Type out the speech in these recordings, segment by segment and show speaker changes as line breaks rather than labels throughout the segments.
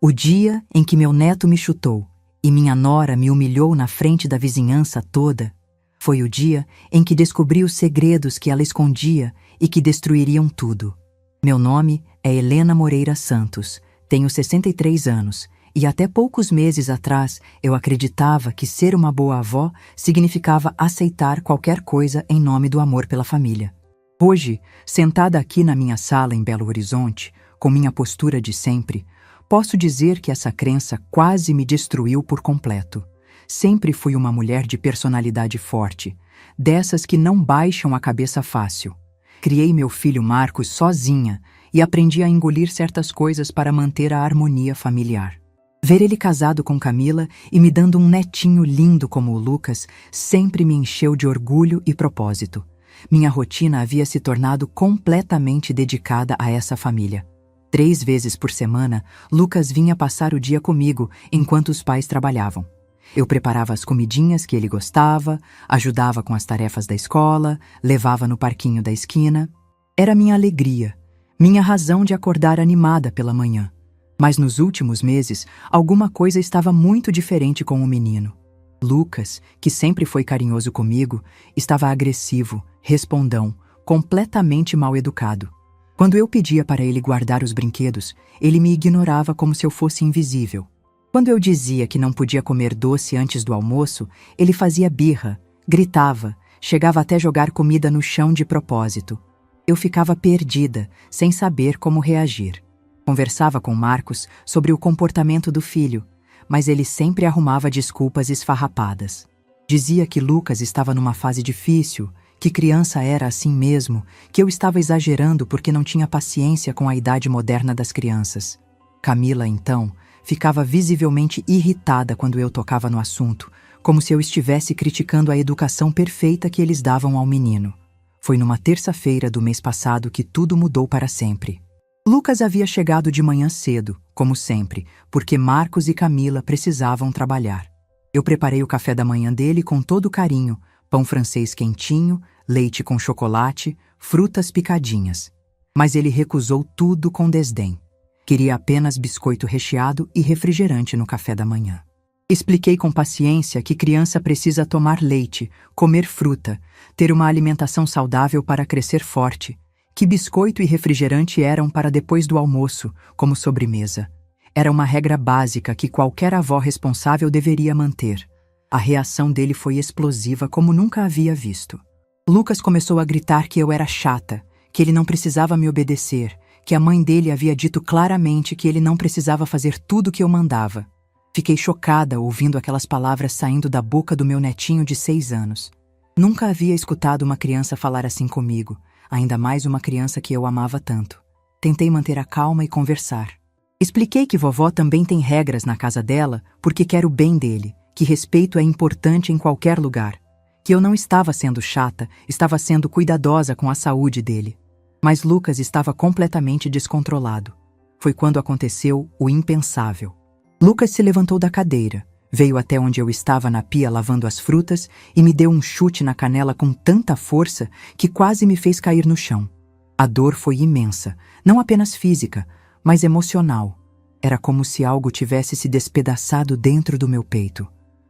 O dia em que meu neto me chutou e minha nora me humilhou na frente da vizinhança toda foi o dia em que descobri os segredos que ela escondia e que destruiriam tudo. Meu nome é Helena Moreira Santos, tenho 63 anos e até poucos meses atrás eu acreditava que ser uma boa avó significava aceitar qualquer coisa em nome do amor pela família. Hoje, sentada aqui na minha sala em Belo Horizonte, com minha postura de sempre, posso dizer que essa crença quase me destruiu por completo. Sempre fui uma mulher de personalidade forte, dessas que não baixam a cabeça fácil. Criei meu filho Marcos sozinha e aprendi a engolir certas coisas para manter a harmonia familiar. Ver ele casado com Camila e me dando um netinho lindo como o Lucas sempre me encheu de orgulho e propósito. Minha rotina havia se tornado completamente dedicada a essa família. 3 vezes por semana, Lucas vinha passar o dia comigo enquanto os pais trabalhavam. Eu preparava as comidinhas que ele gostava, ajudava com as tarefas da escola, levava no parquinho da esquina. Era minha alegria, minha razão de acordar animada pela manhã. Mas nos últimos meses, alguma coisa estava muito diferente com o menino. Lucas, que sempre foi carinhoso comigo, estava agressivo, respondão, completamente mal educado. Quando eu pedia para ele guardar os brinquedos, ele me ignorava como se eu fosse invisível. Quando eu dizia que não podia comer doce antes do almoço, ele fazia birra, gritava, chegava até jogar comida no chão de propósito. Eu ficava perdida, sem saber como reagir. Conversava com Marcos sobre o comportamento do filho, mas ele sempre arrumava desculpas esfarrapadas. Dizia que Lucas estava numa fase difícil, que criança era assim mesmo, que eu estava exagerando porque não tinha paciência com a idade moderna das crianças. Camila, então, ficava visivelmente irritada quando eu tocava no assunto, como se eu estivesse criticando a educação perfeita que eles davam ao menino. Foi numa terça-feira do mês passado que tudo mudou para sempre. Lucas havia chegado de manhã cedo, como sempre, porque Marcos e Camila precisavam trabalhar. Eu preparei o café da manhã dele com todo carinho, pão francês quentinho, leite com chocolate, frutas picadinhas. Mas ele recusou tudo com desdém. Queria apenas biscoito recheado e refrigerante no café da manhã. Expliquei com paciência que criança precisa tomar leite, comer fruta, ter uma alimentação saudável para crescer forte, que biscoito e refrigerante eram para depois do almoço, como sobremesa. Era uma regra básica que qualquer avó responsável deveria manter. A reação dele foi explosiva como nunca havia visto. Lucas começou a gritar que eu era chata, que ele não precisava me obedecer, que a mãe dele havia dito claramente que ele não precisava fazer tudo o que eu mandava. Fiquei chocada ouvindo aquelas palavras saindo da boca do meu netinho de 6 anos. Nunca havia escutado uma criança falar assim comigo, ainda mais uma criança que eu amava tanto. Tentei manter a calma e conversar. Expliquei que vovó também tem regras na casa dela porque quer o bem dele, que respeito é importante em qualquer lugar, que eu não estava sendo chata, estava sendo cuidadosa com a saúde dele. Mas Lucas estava completamente descontrolado. Foi quando aconteceu o impensável. Lucas se levantou da cadeira, veio até onde eu estava na pia lavando as frutas e me deu um chute na canela com tanta força que quase me fez cair no chão. A dor foi imensa, não apenas física, mas emocional. Era como se algo tivesse se despedaçado dentro do meu peito.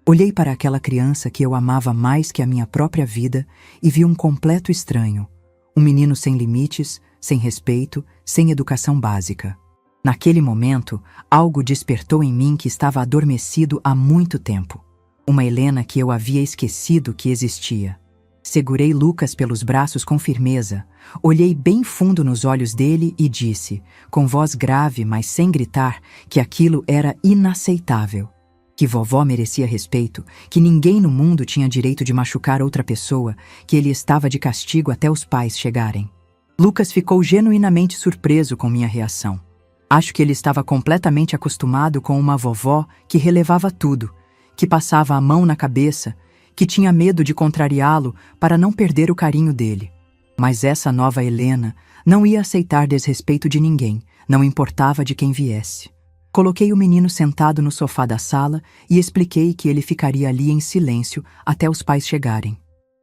Olhei para aquela criança que eu amava mais que a minha própria vida e vi um completo estranho. Um menino sem limites, sem respeito, sem educação básica. Naquele momento, algo despertou em mim que estava adormecido há muito tempo. Uma Helena que eu havia esquecido que existia. Segurei Lucas pelos braços com firmeza, olhei bem fundo nos olhos dele e disse, com voz grave, mas sem gritar, que aquilo era inaceitável. Que vovó merecia respeito, que ninguém no mundo tinha direito de machucar outra pessoa, que ele estava de castigo até os pais chegarem. Lucas ficou genuinamente surpreso com minha reação. Acho que ele estava completamente acostumado com uma vovó que relevava tudo, que passava a mão na cabeça, que tinha medo de contrariá-lo para não perder o carinho dele. Mas essa nova Helena não ia aceitar desrespeito de ninguém, não importava de quem viesse. Coloquei o menino sentado no sofá da sala e expliquei que ele ficaria ali em silêncio até os pais chegarem.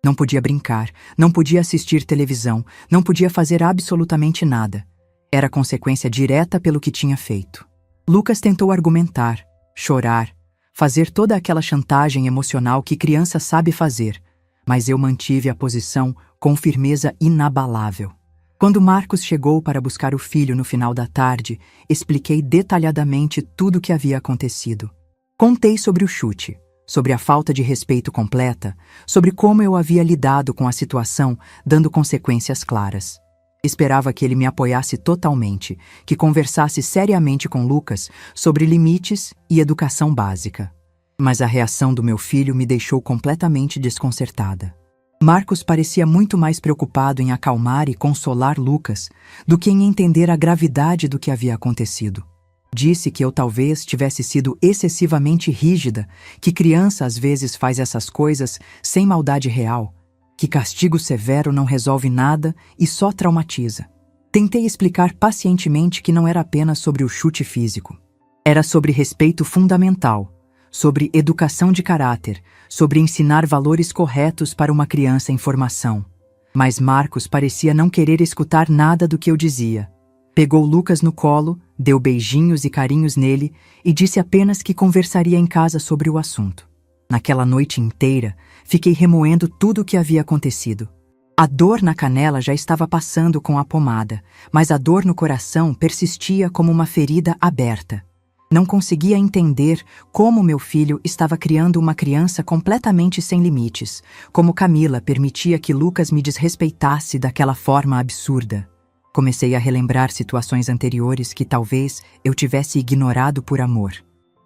Não podia brincar, não podia assistir televisão, não podia fazer absolutamente nada. Era consequência direta pelo que tinha feito. Lucas tentou argumentar, chorar, fazer toda aquela chantagem emocional que criança sabe fazer, mas eu mantive a posição com firmeza inabalável. Quando Marcos chegou para buscar o filho no final da tarde, expliquei detalhadamente tudo o que havia acontecido. Contei sobre o chute, sobre a falta de respeito completa, sobre como eu havia lidado com a situação, dando consequências claras. Esperava que ele me apoiasse totalmente, que conversasse seriamente com Lucas sobre limites e educação básica. Mas a reação do meu filho me deixou completamente desconcertada. Marcos parecia muito mais preocupado em acalmar e consolar Lucas do que em entender a gravidade do que havia acontecido. Disse que eu talvez tivesse sido excessivamente rígida, que criança às vezes faz essas coisas sem maldade real, que castigo severo não resolve nada e só traumatiza. Tentei explicar pacientemente que não era apenas sobre o chute físico. Era sobre respeito fundamental, sobre educação de caráter, sobre ensinar valores corretos para uma criança em formação. Mas Marcos parecia não querer escutar nada do que eu dizia. Pegou Lucas no colo, deu beijinhos e carinhos nele e disse apenas que conversaria em casa sobre o assunto. Naquela noite inteira, fiquei remoendo tudo o que havia acontecido. A dor na canela já estava passando com a pomada, mas a dor no coração persistia como uma ferida aberta. Não conseguia entender como meu filho estava criando uma criança completamente sem limites, como Camila permitia que Lucas me desrespeitasse daquela forma absurda. Comecei a relembrar situações anteriores que talvez eu tivesse ignorado por amor.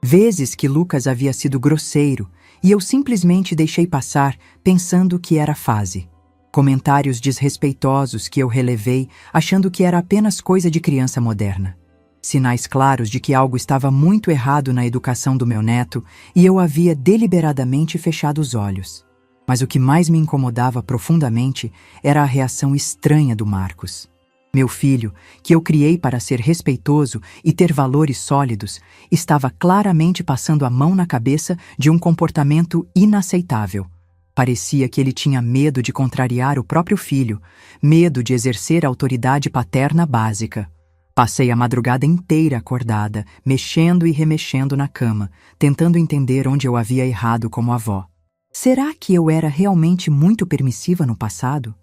Vezes que Lucas havia sido grosseiro e eu simplesmente deixei passar pensando que era fase. Comentários desrespeitosos que eu relevei achando que era apenas coisa de criança moderna. Sinais claros de que algo estava muito errado na educação do meu neto e eu havia deliberadamente fechado os olhos. Mas o que mais me incomodava profundamente era a reação estranha do Marcos. Meu filho, que eu criei para ser respeitoso e ter valores sólidos, estava claramente passando a mão na cabeça de um comportamento inaceitável. Parecia que ele tinha medo de contrariar o próprio filho, medo de exercer a autoridade paterna básica. Passei a madrugada inteira acordada, mexendo e remexendo na cama, tentando entender onde eu havia errado como avó. Será que eu era realmente muito permissiva no passado?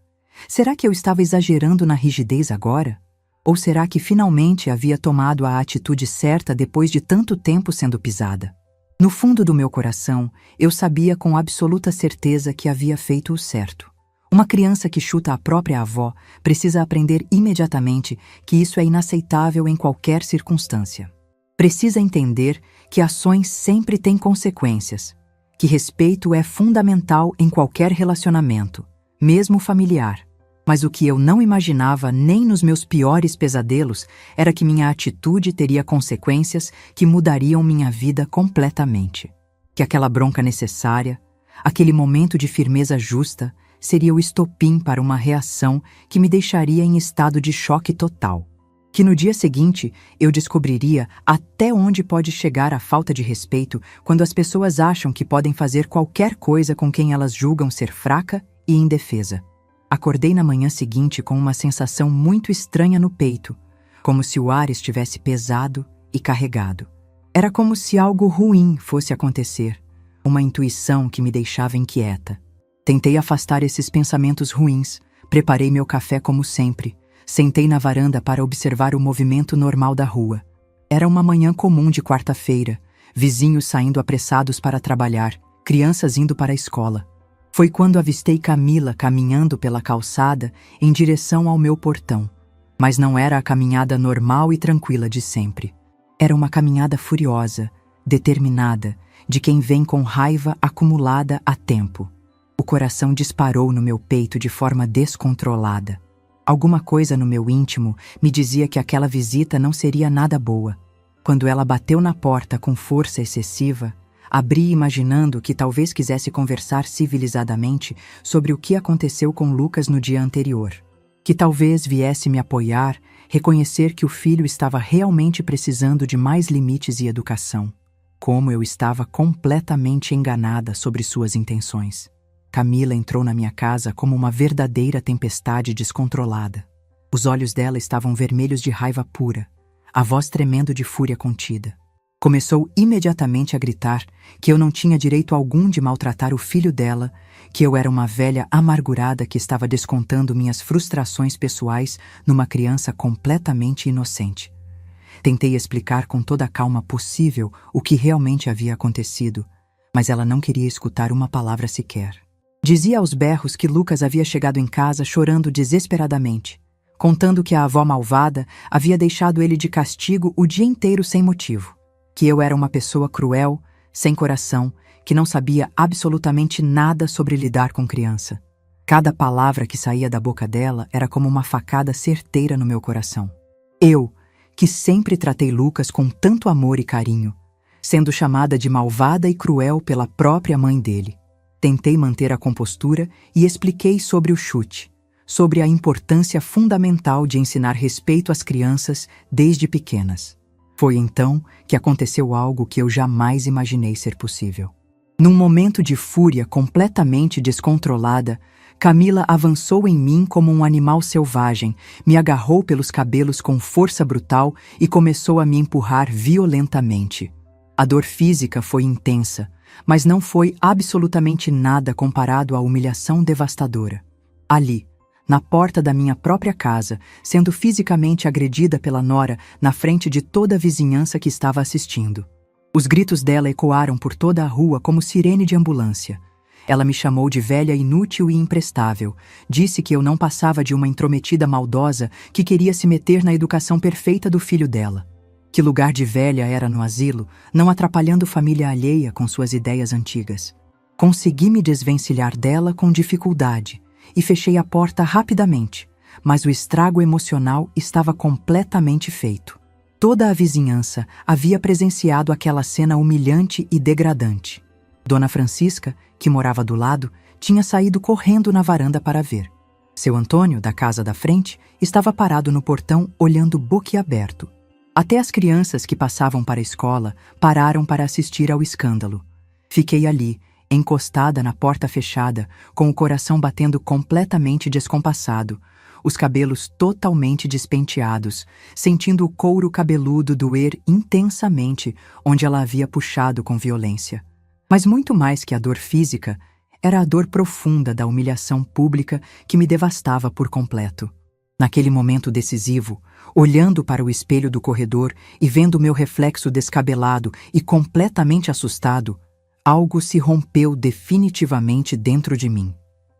Será que eu estava exagerando na rigidez agora? Ou será que finalmente havia tomado a atitude certa depois de tanto tempo sendo pisada? No fundo do meu coração, eu sabia com absoluta certeza que havia feito o certo. Uma criança que chuta a própria avó precisa aprender imediatamente que isso é inaceitável em qualquer circunstância. Precisa entender que ações sempre têm consequências, que respeito é fundamental em qualquer relacionamento, mesmo familiar. Mas o que eu não imaginava nem nos meus piores pesadelos era que minha atitude teria consequências que mudariam minha vida completamente. Que aquela bronca necessária, aquele momento de firmeza justa, seria o estopim para uma reação que me deixaria em estado de choque total. Que no dia seguinte eu descobriria até onde pode chegar a falta de respeito quando as pessoas acham que podem fazer qualquer coisa com quem elas julgam ser fraca e indefesa. Acordei na manhã seguinte com uma sensação muito estranha no peito, como se o ar estivesse pesado e carregado. Era como se algo ruim fosse acontecer, uma intuição que me deixava inquieta. Tentei afastar esses pensamentos ruins, preparei meu café como sempre, sentei na varanda para observar o movimento normal da rua. Era uma manhã comum de quarta-feira, vizinhos saindo apressados para trabalhar, crianças indo para a escola. Foi quando avistei Camila caminhando pela calçada em direção ao meu portão. Mas não era a caminhada normal e tranquila de sempre. Era uma caminhada furiosa, determinada, de quem vem com raiva acumulada há tempo. O coração disparou no meu peito de forma descontrolada. Alguma coisa no meu íntimo me dizia que aquela visita não seria nada boa. Quando ela bateu na porta com força excessiva, abri imaginando que talvez quisesse conversar civilizadamente sobre o que aconteceu com Lucas no dia anterior. Que talvez viesse me apoiar, reconhecer que o filho estava realmente precisando de mais limites e educação. Como eu estava completamente enganada sobre suas intenções. Camila entrou na minha casa como uma verdadeira tempestade descontrolada. Os olhos dela estavam vermelhos de raiva pura. a voz tremendo de fúria contida. Começou imediatamente a gritar que eu não tinha direito algum de maltratar o filho dela, que eu era uma velha amargurada que estava descontando minhas frustrações pessoais numa criança completamente inocente. Tentei explicar com toda a calma possível o que realmente havia acontecido, mas ela não queria escutar uma palavra sequer. Dizia aos berros que Lucas havia chegado em casa chorando desesperadamente, contando que a avó malvada havia deixado ele de castigo o dia inteiro sem motivo, que eu era uma pessoa cruel, sem coração, que não sabia absolutamente nada sobre lidar com criança. Cada palavra que saía da boca dela era como uma facada certeira no meu coração. Eu, que sempre tratei Lucas com tanto amor e carinho, sendo chamada de malvada e cruel pela própria mãe dele. Tentei manter a compostura e expliquei sobre o chute, sobre a importância fundamental de ensinar respeito às crianças desde pequenas. Foi então que aconteceu algo que eu jamais imaginei ser possível. Num momento de fúria completamente descontrolada, Camila avançou em mim como um animal selvagem, me agarrou pelos cabelos com força brutal e começou a me empurrar violentamente. A dor física foi intensa, mas não foi absolutamente nada comparado à humilhação devastadora. Ali, na porta da minha própria casa, sendo fisicamente agredida pela nora na frente de toda a vizinhança que estava assistindo. Os gritos dela ecoaram por toda a rua como sirene de ambulância. Ela me chamou de velha inútil e imprestável, disse que eu não passava de uma intrometida maldosa que queria se meter na educação perfeita do filho dela. Que lugar de velha era no asilo, não atrapalhando família alheia com suas ideias antigas. Consegui me desvencilhar dela com dificuldade e fechei a porta rapidamente, mas o estrago emocional estava completamente feito. Toda a vizinhança havia presenciado aquela cena humilhante e degradante. Dona Francisca, que morava do lado, tinha saído correndo na varanda para ver. Seu Antônio, da casa da frente, estava parado no portão olhando boquiaberto. Até as crianças que passavam para a escola pararam para assistir ao escândalo. Fiquei ali, encostada na porta fechada, com o coração batendo completamente descompassado, os cabelos totalmente despenteados, sentindo o couro cabeludo doer intensamente onde ela havia puxado com violência. Mas muito mais que a dor física, era a dor profunda da humilhação pública que me devastava por completo. Naquele momento decisivo, olhando para o espelho do corredor e vendo meu reflexo descabelado e completamente assustado, algo se rompeu definitivamente dentro de mim.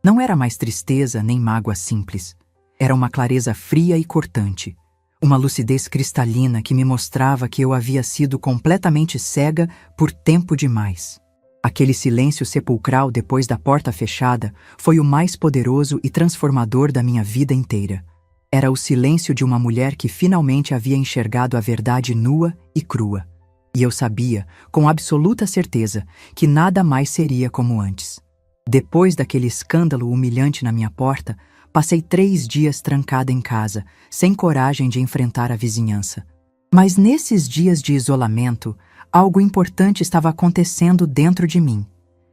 Não era mais tristeza nem mágoa simples. Era uma clareza fria e cortante. Uma lucidez cristalina que me mostrava que eu havia sido completamente cega por tempo demais. Aquele silêncio sepulcral depois da porta fechada foi o mais poderoso e transformador da minha vida inteira. Era o silêncio de uma mulher que finalmente havia enxergado a verdade nua e crua. E eu sabia, com absoluta certeza, que nada mais seria como antes. Depois daquele escândalo humilhante na minha porta, passei 3 dias trancada em casa, sem coragem de enfrentar a vizinhança. Mas nesses dias de isolamento, algo importante estava acontecendo dentro de mim.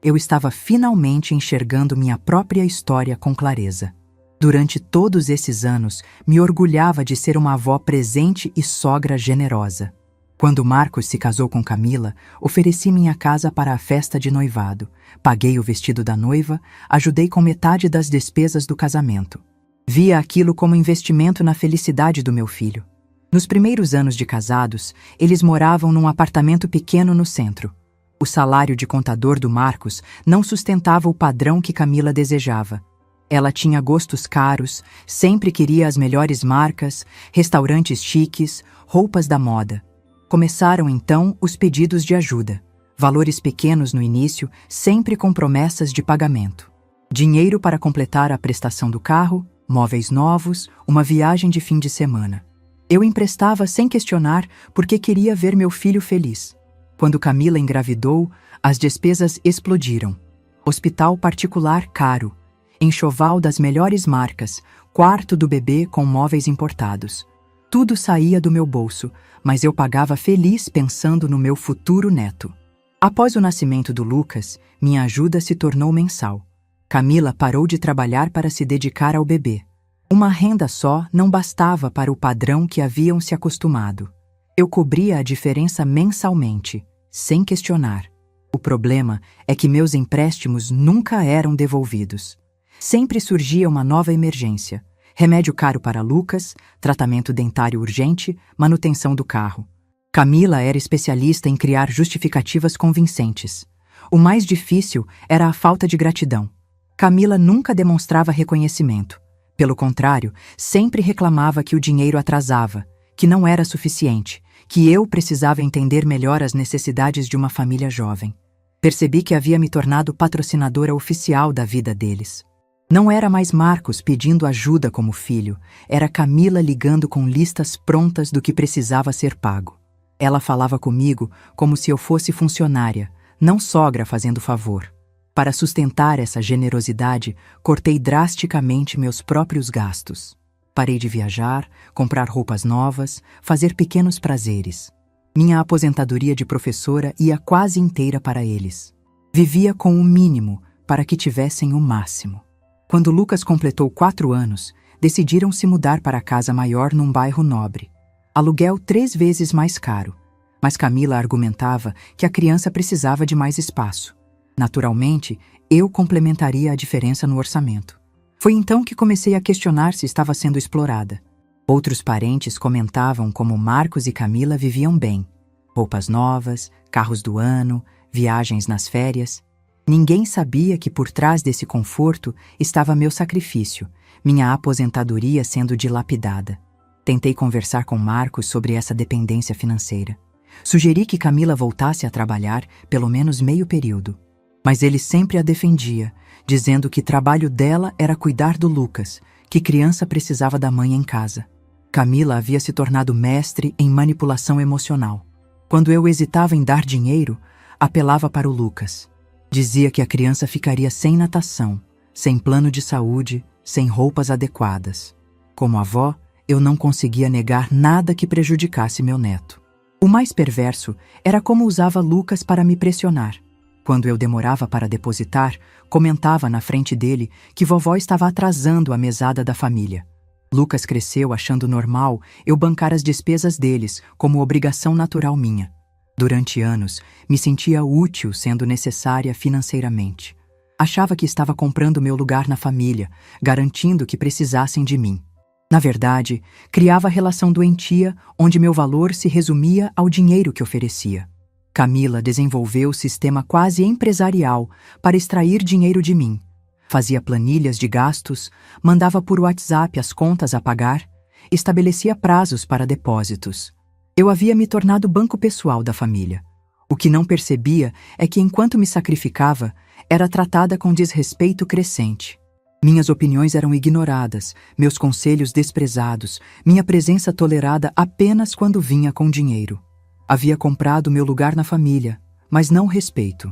Eu estava finalmente enxergando minha própria história com clareza. Durante todos esses anos, me orgulhava de ser uma avó presente e sogra generosa. Quando Marcos se casou com Camila, ofereci minha casa para a festa de noivado, paguei o vestido da noiva, ajudei com metade das despesas do casamento. Via aquilo como investimento na felicidade do meu filho. Nos primeiros anos de casados, eles moravam num apartamento pequeno no centro. O salário de contador do Marcos não sustentava o padrão que Camila desejava. Ela tinha gostos caros, sempre queria as melhores marcas, restaurantes chiques, roupas da moda. Começaram então os pedidos de ajuda. Valores pequenos no início, sempre com promessas de pagamento. Dinheiro para completar a prestação do carro, móveis novos, uma viagem de fim de semana. Eu emprestava sem questionar porque queria ver meu filho feliz. Quando Camila engravidou, as despesas explodiram. Hospital particular caro, enxoval das melhores marcas, quarto do bebê com móveis importados. Tudo saía do meu bolso, mas eu pagava feliz pensando no meu futuro neto. Após o nascimento do Lucas, minha ajuda se tornou mensal. Camila parou de trabalhar para se dedicar ao bebê. Uma renda só não bastava para o padrão que haviam se acostumado. Eu cobria a diferença mensalmente, sem questionar. O problema é que meus empréstimos nunca eram devolvidos. Sempre surgia uma nova emergência. Remédio caro para Lucas, tratamento dentário urgente, manutenção do carro. Camila era especialista em criar justificativas convincentes. O mais difícil era a falta de gratidão. Camila nunca demonstrava reconhecimento. Pelo contrário, sempre reclamava que o dinheiro atrasava, que não era suficiente, que eu precisava entender melhor as necessidades de uma família jovem. Percebi que havia me tornado patrocinadora oficial da vida deles. Não era mais Marcos pedindo ajuda como filho, era Camila ligando com listas prontas do que precisava ser pago. Ela falava comigo como se eu fosse funcionária, não sogra fazendo favor. Para sustentar essa generosidade, cortei drasticamente meus próprios gastos. Parei de viajar, comprar roupas novas, fazer pequenos prazeres. Minha aposentadoria de professora ia quase inteira para eles. Vivia com o mínimo para que tivessem o máximo. Quando Lucas completou 4 anos, decidiram se mudar para a casa maior num bairro nobre. Aluguel 3 vezes mais caro. Mas Camila argumentava que a criança precisava de mais espaço. Naturalmente, eu complementaria a diferença no orçamento. Foi então que comecei a questionar se estava sendo explorada. Outros parentes comentavam como Marcos e Camila viviam bem. Roupas novas, carros do ano, viagens nas férias. Ninguém sabia que por trás desse conforto estava meu sacrifício, minha aposentadoria sendo dilapidada. Tentei conversar com Marcos sobre essa dependência financeira. Sugeri que Camila voltasse a trabalhar pelo menos meio período. Mas ele sempre a defendia, dizendo que trabalho dela era cuidar do Lucas, que criança precisava da mãe em casa. Camila havia se tornado mestre em manipulação emocional. Quando eu hesitava em dar dinheiro, apelava para o Lucas. Dizia que a criança ficaria sem natação, sem plano de saúde, sem roupas adequadas. Como avó, eu não conseguia negar nada que prejudicasse meu neto. O mais perverso era como usava Lucas para me pressionar. Quando eu demorava para depositar, comentava na frente dele que vovó estava atrasando a mesada da família. Lucas cresceu achando normal eu bancar as despesas deles como obrigação natural minha. Durante anos, me sentia útil sendo necessária financeiramente. Achava que estava comprando meu lugar na família, garantindo que precisassem de mim. Na verdade, criava relação doentia onde meu valor se resumia ao dinheiro que oferecia. Camila desenvolveu o sistema quase empresarial para extrair dinheiro de mim. Fazia planilhas de gastos, mandava por WhatsApp as contas a pagar, estabelecia prazos para depósitos. Eu havia me tornado banco pessoal da família. O que não percebia é que enquanto me sacrificava, era tratada com desrespeito crescente. Minhas opiniões eram ignoradas, meus conselhos desprezados, minha presença tolerada apenas quando vinha com dinheiro. Havia comprado meu lugar na família, mas não respeito.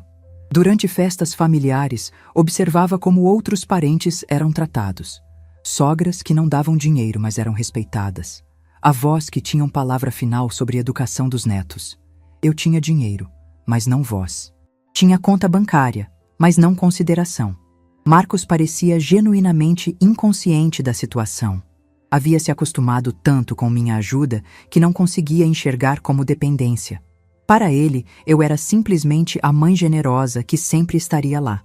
Durante festas familiares, observava como outros parentes eram tratados. Sogras que não davam dinheiro, mas eram respeitadas. Avós que tinham palavra final sobre a educação dos netos. Eu tinha dinheiro, mas não voz. Tinha conta bancária, mas não consideração. Marcos parecia genuinamente inconsciente da situação. Havia se acostumado tanto com minha ajuda que não conseguia enxergar como dependência. Para ele, eu era simplesmente a mãe generosa que sempre estaria lá.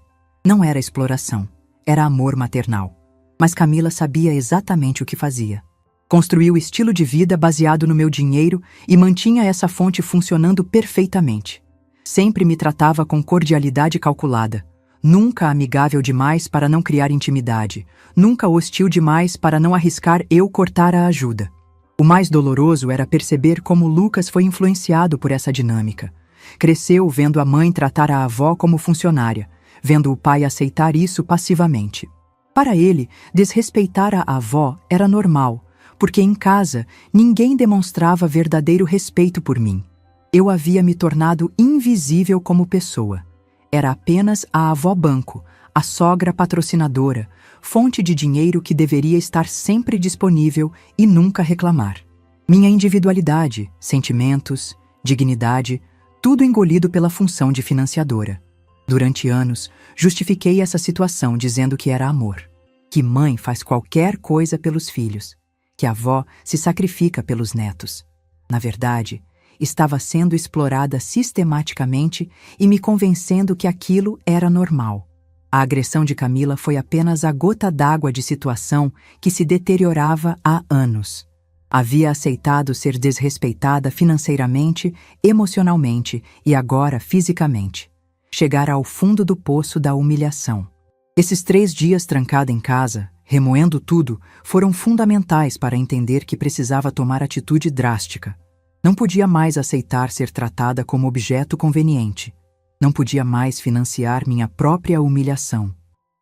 Não era exploração, era amor maternal. Mas Camila sabia exatamente o que fazia. Construiu estilo de vida baseado no meu dinheiro e mantinha essa fonte funcionando perfeitamente. Sempre me tratava com cordialidade calculada. Nunca amigável demais para não criar intimidade. Nunca hostil demais para não arriscar eu cortar a ajuda. O mais doloroso era perceber como Lucas foi influenciado por essa dinâmica. Cresceu vendo a mãe tratar a avó como funcionária, vendo o pai aceitar isso passivamente. Para ele, desrespeitar a avó era normal, porque em casa ninguém demonstrava verdadeiro respeito por mim. Eu havia me tornado invisível como pessoa. Era apenas a avó banco, a sogra patrocinadora, fonte de dinheiro que deveria estar sempre disponível e nunca reclamar. Minha individualidade, sentimentos, dignidade, tudo engolido pela função de financiadora. Durante anos, justifiquei essa situação dizendo que era amor, que mãe faz qualquer coisa pelos filhos, que a avó se sacrifica pelos netos. Na verdade, estava sendo explorada sistematicamente e me convencendo que aquilo era normal. A agressão de Camila foi apenas a gota d'água de situação que se deteriorava há anos. Havia aceitado ser desrespeitada financeiramente, emocionalmente e agora fisicamente. Chegara ao fundo do poço da humilhação. Esses 3 dias trancada em casa, remoendo tudo, foram fundamentais para entender que precisava tomar atitude drástica. Não podia mais aceitar ser tratada como objeto conveniente. Não podia mais financiar minha própria humilhação.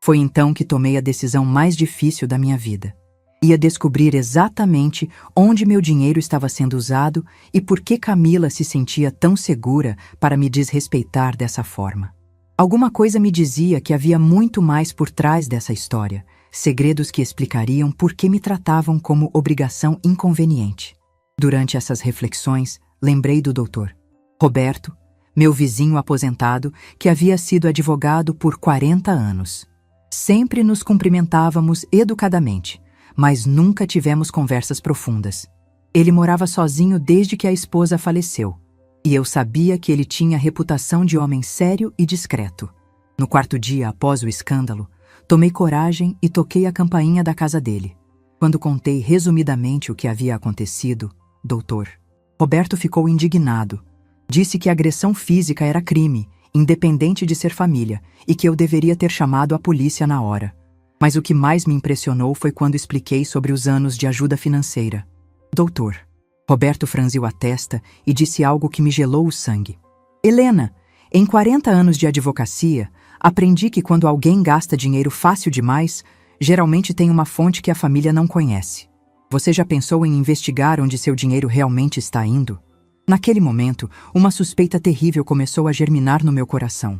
Foi então que tomei a decisão mais difícil da minha vida. Ia descobrir exatamente onde meu dinheiro estava sendo usado e por que Camila se sentia tão segura para me desrespeitar dessa forma. Alguma coisa me dizia que havia muito mais por trás dessa história, segredos que explicariam por que me tratavam como obrigação inconveniente. Durante essas reflexões, lembrei do Dr. Roberto, meu vizinho aposentado, que havia sido advogado por 40 anos. Sempre nos cumprimentávamos educadamente, mas nunca tivemos conversas profundas. Ele morava sozinho desde que a esposa faleceu, e eu sabia que ele tinha reputação de homem sério e discreto. No 4º dia após o escândalo, tomei coragem e toquei a campainha da casa dele. Quando contei resumidamente o que havia acontecido, Dr. Roberto ficou indignado. Disse que a agressão física era crime, independente de ser família, e que eu deveria ter chamado a polícia na hora. Mas o que mais me impressionou foi quando expliquei sobre os anos de ajuda financeira. Doutor, Roberto franziu a testa e disse algo que me gelou o sangue. Helena, em 40 anos de advocacia, aprendi que quando alguém gasta dinheiro fácil demais, geralmente tem uma fonte que a família não conhece. Você já pensou em investigar onde seu dinheiro realmente está indo? Naquele momento, uma suspeita terrível começou a germinar no meu coração.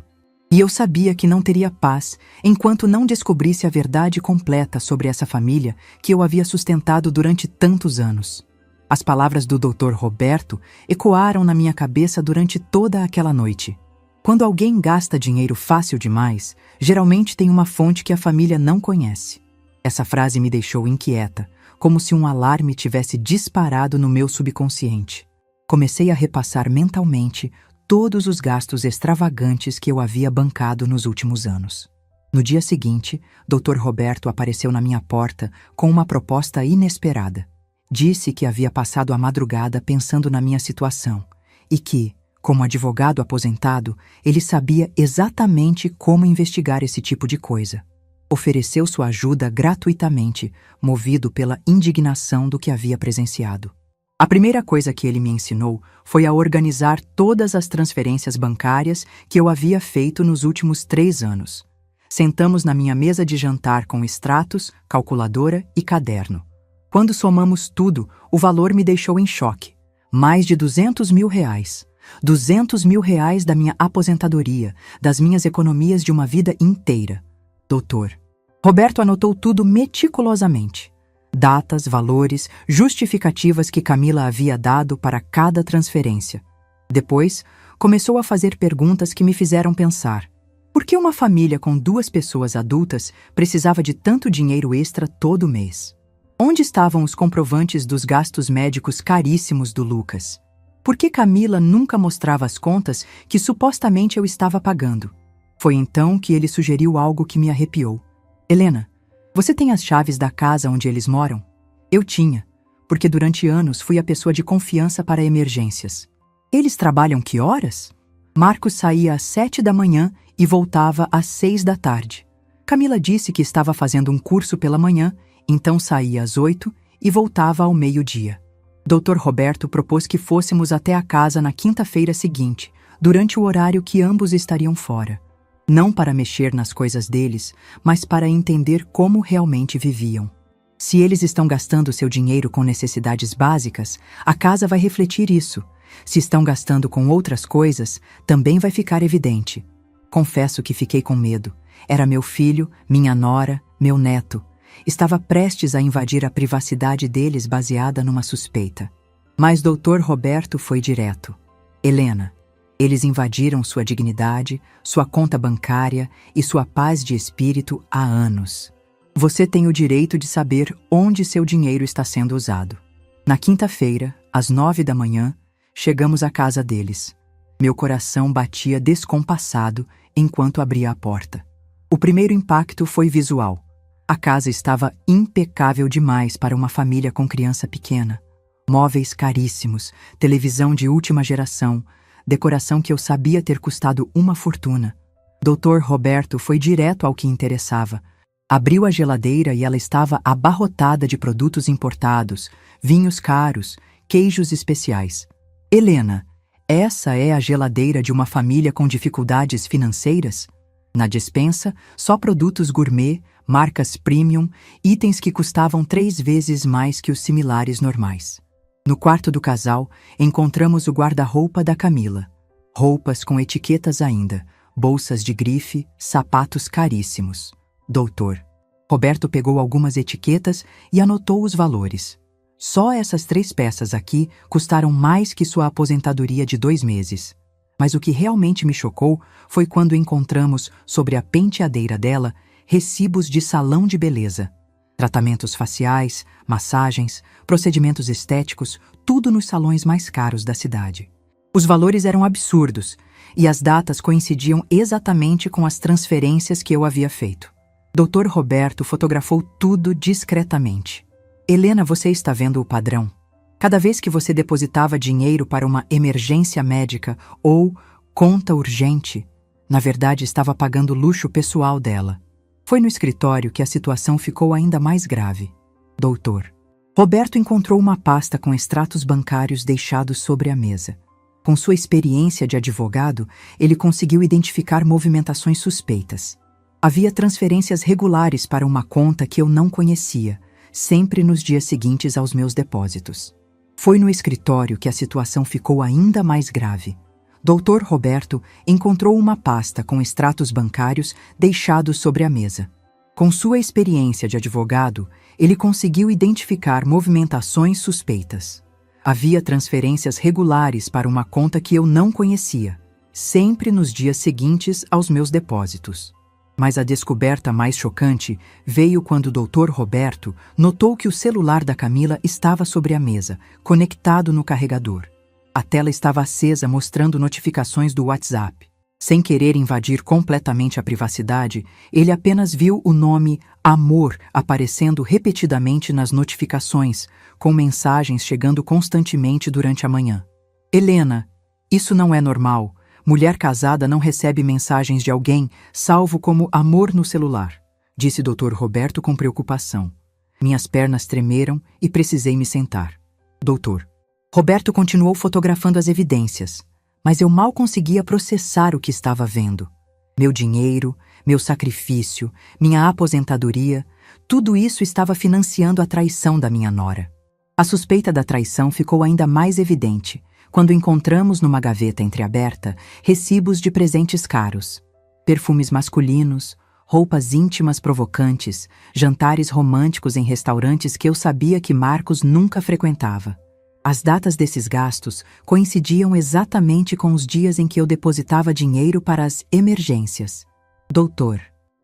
E eu sabia que não teria paz enquanto não descobrisse a verdade completa sobre essa família que eu havia sustentado durante tantos anos. As palavras do Dr. Roberto ecoaram na minha cabeça durante toda aquela noite. Quando alguém gasta dinheiro fácil demais, geralmente tem uma fonte que a família não conhece. Essa frase me deixou inquieta, como se um alarme tivesse disparado no meu subconsciente. Comecei a repassar mentalmente todos os gastos extravagantes que eu havia bancado nos últimos anos. No dia seguinte, Dr. Roberto apareceu na minha porta com uma proposta inesperada. Disse que havia passado a madrugada pensando na minha situação e que, como advogado aposentado, ele sabia exatamente como investigar esse tipo de coisa. Ofereceu sua ajuda gratuitamente, movido pela indignação do que havia presenciado. A primeira coisa que ele me ensinou foi a organizar todas as transferências bancárias que eu havia feito nos últimos 3 anos. Sentamos na minha mesa de jantar com extratos, calculadora e caderno. Quando somamos tudo, o valor me deixou em choque. Mais de R$200 mil. R$200 mil da minha aposentadoria, das minhas economias de uma vida inteira. Doutor. Roberto anotou tudo meticulosamente. Datas, valores, justificativas que Camila havia dado para cada transferência. Depois, começou a fazer perguntas que me fizeram pensar. Por que uma família com 2 pessoas adultas precisava de tanto dinheiro extra todo mês? Onde estavam os comprovantes dos gastos médicos caríssimos do Lucas? Por que Camila nunca mostrava as contas que supostamente eu estava pagando? Foi então que ele sugeriu algo que me arrepiou. Helena, você tem as chaves da casa onde eles moram? Eu tinha, porque durante anos fui a pessoa de confiança para emergências. Eles trabalham que horas? Marcos saía às 7 da manhã e voltava às 6 da tarde. Camila disse que estava fazendo um curso pela manhã, então saía às 8 e voltava ao meio-dia. Dr. Roberto propôs que fôssemos até a casa na quinta-feira seguinte, durante o horário que ambos estariam fora. Não para mexer nas coisas deles, mas para entender como realmente viviam. Se eles estão gastando seu dinheiro com necessidades básicas, a casa vai refletir isso. Se estão gastando com outras coisas, também vai ficar evidente. Confesso que fiquei com medo. Era meu filho, minha nora, meu neto. Estava prestes a invadir a privacidade deles baseada numa suspeita. Mas Dr. Roberto foi direto. Helena, eles invadiram sua dignidade, sua conta bancária e sua paz de espírito há anos. Você tem o direito de saber onde seu dinheiro está sendo usado. Na quinta-feira, Às 9 da manhã, chegamos à casa deles. Meu coração batia descompassado enquanto abria a porta. O primeiro impacto foi visual. A casa estava impecável demais para uma família com criança pequena. Móveis caríssimos, televisão de última geração, decoração que eu sabia ter custado uma fortuna. Dr. Roberto foi direto ao que interessava. Abriu a geladeira e ela estava abarrotada de produtos importados, vinhos caros, queijos especiais. Helena, essa é a geladeira de uma família com dificuldades financeiras? Na despensa, só produtos gourmet, marcas premium, itens que custavam 3 vezes mais que os similares normais. No quarto do casal, encontramos o guarda-roupa da Camila. Roupas com etiquetas ainda, bolsas de grife, sapatos caríssimos. Doutor. Roberto pegou algumas etiquetas e anotou os valores. Só essas 3 peças aqui custaram mais que sua aposentadoria de 2 meses. Mas o que realmente me chocou foi quando encontramos, sobre a penteadeira dela, recibos de salão de beleza. Tratamentos faciais, massagens, procedimentos estéticos, tudo nos salões mais caros da cidade. Os valores eram absurdos e as datas coincidiam exatamente com as transferências que eu havia feito. Dr. Roberto fotografou tudo discretamente. Helena, você está vendo o padrão? Cada vez que você depositava dinheiro para uma emergência médica ou conta urgente, na verdade estava pagando o luxo pessoal dela. Foi no escritório que a situação ficou ainda mais grave. Doutor. Roberto encontrou uma pasta com extratos bancários deixados sobre a mesa. Com sua experiência de advogado, ele conseguiu identificar movimentações suspeitas. Havia transferências regulares para uma conta que eu não conhecia, sempre nos dias seguintes aos meus depósitos. Foi no escritório que a situação ficou ainda mais grave. Dr. Roberto encontrou uma pasta com extratos bancários deixados sobre a mesa. Com sua experiência de advogado, ele conseguiu identificar movimentações suspeitas. Havia transferências regulares para uma conta que eu não conhecia, sempre nos dias seguintes aos meus depósitos. Mas a descoberta mais chocante veio quando o Dr. Roberto notou que o celular da Camila estava sobre a mesa, conectado no carregador. A tela estava acesa mostrando notificações do WhatsApp. Sem querer invadir completamente a privacidade, ele apenas viu o nome Amor aparecendo repetidamente nas notificações, com mensagens chegando constantemente durante a manhã. Helena, isso não é normal. Mulher casada não recebe mensagens de alguém, salvo como amor no celular, disse Dr. Roberto com preocupação. Minhas pernas tremeram e precisei me sentar. Doutor. Roberto continuou fotografando as evidências, mas eu mal conseguia processar o que estava vendo. Meu dinheiro, meu sacrifício, minha aposentadoria, tudo isso estava financiando a traição da minha nora. A suspeita da traição ficou ainda mais evidente quando encontramos numa gaveta entreaberta recibos de presentes caros, perfumes masculinos, roupas íntimas provocantes, jantares românticos em restaurantes que eu sabia que Marcos nunca frequentava. As datas desses gastos coincidiam exatamente com os dias em que eu depositava dinheiro para as emergências. Doutor.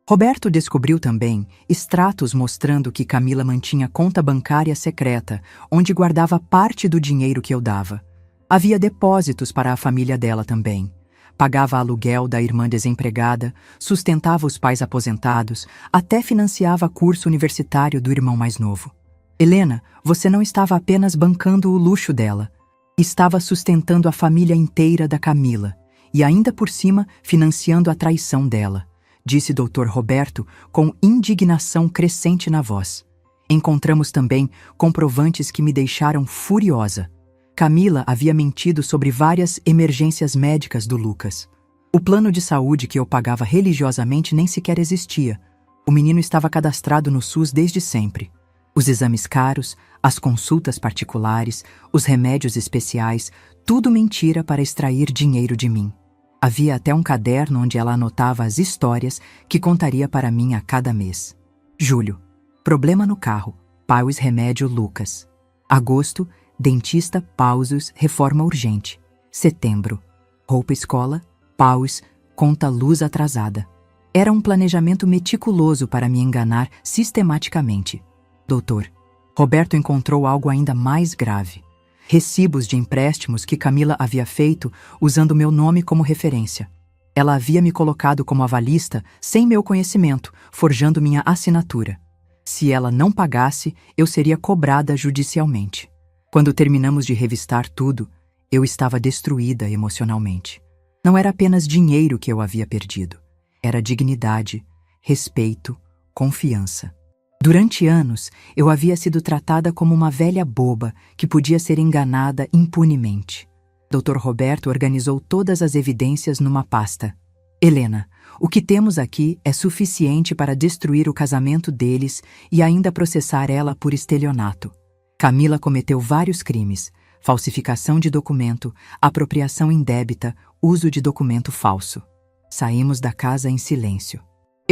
Roberto descobriu também extratos mostrando que Camila mantinha conta bancária secreta, onde guardava parte do dinheiro que eu dava. Havia depósitos para a família dela também. Pagava aluguel da irmã desempregada, sustentava os pais aposentados, até financiava curso universitário do irmão mais novo. Helena, você não estava apenas bancando o luxo dela. Estava sustentando a família inteira da Camila e ainda por cima financiando a traição dela, disse Dr. Roberto com indignação crescente na voz. Encontramos também comprovantes que me deixaram furiosa. Camila havia mentido sobre várias emergências médicas do Lucas. O plano de saúde que eu pagava religiosamente nem sequer existia. O menino estava cadastrado no SUS desde sempre. Os exames caros, as consultas particulares, os remédios especiais, tudo mentira para extrair dinheiro de mim. Havia até um caderno onde ela anotava as histórias que contaria para mim a cada mês. Julho. Problema no carro. Paus remédio Lucas. Agosto. Dentista, pausos, reforma urgente. Setembro. Roupa escola, paus, conta luz atrasada. Era um planejamento meticuloso para me enganar sistematicamente. Doutor. Roberto encontrou algo ainda mais grave. recibos de empréstimos que Camila havia feito usando meu nome como referência. Ela havia me colocado como avalista sem meu conhecimento, forjando minha assinatura. Se ela não pagasse, eu seria cobrada judicialmente. Quando terminamos de revistar tudo, eu estava destruída emocionalmente. Não era apenas dinheiro que eu havia perdido. Era dignidade, respeito, confiança. Durante anos, eu havia sido tratada como uma velha boba que podia ser enganada impunemente. Dr. Roberto organizou todas as evidências numa pasta. Helena, o que temos aqui é suficiente para destruir o casamento deles e ainda processar ela por estelionato. Camila cometeu vários crimes: falsificação de documento, apropriação indébita, uso de documento falso. Saímos da casa em silêncio.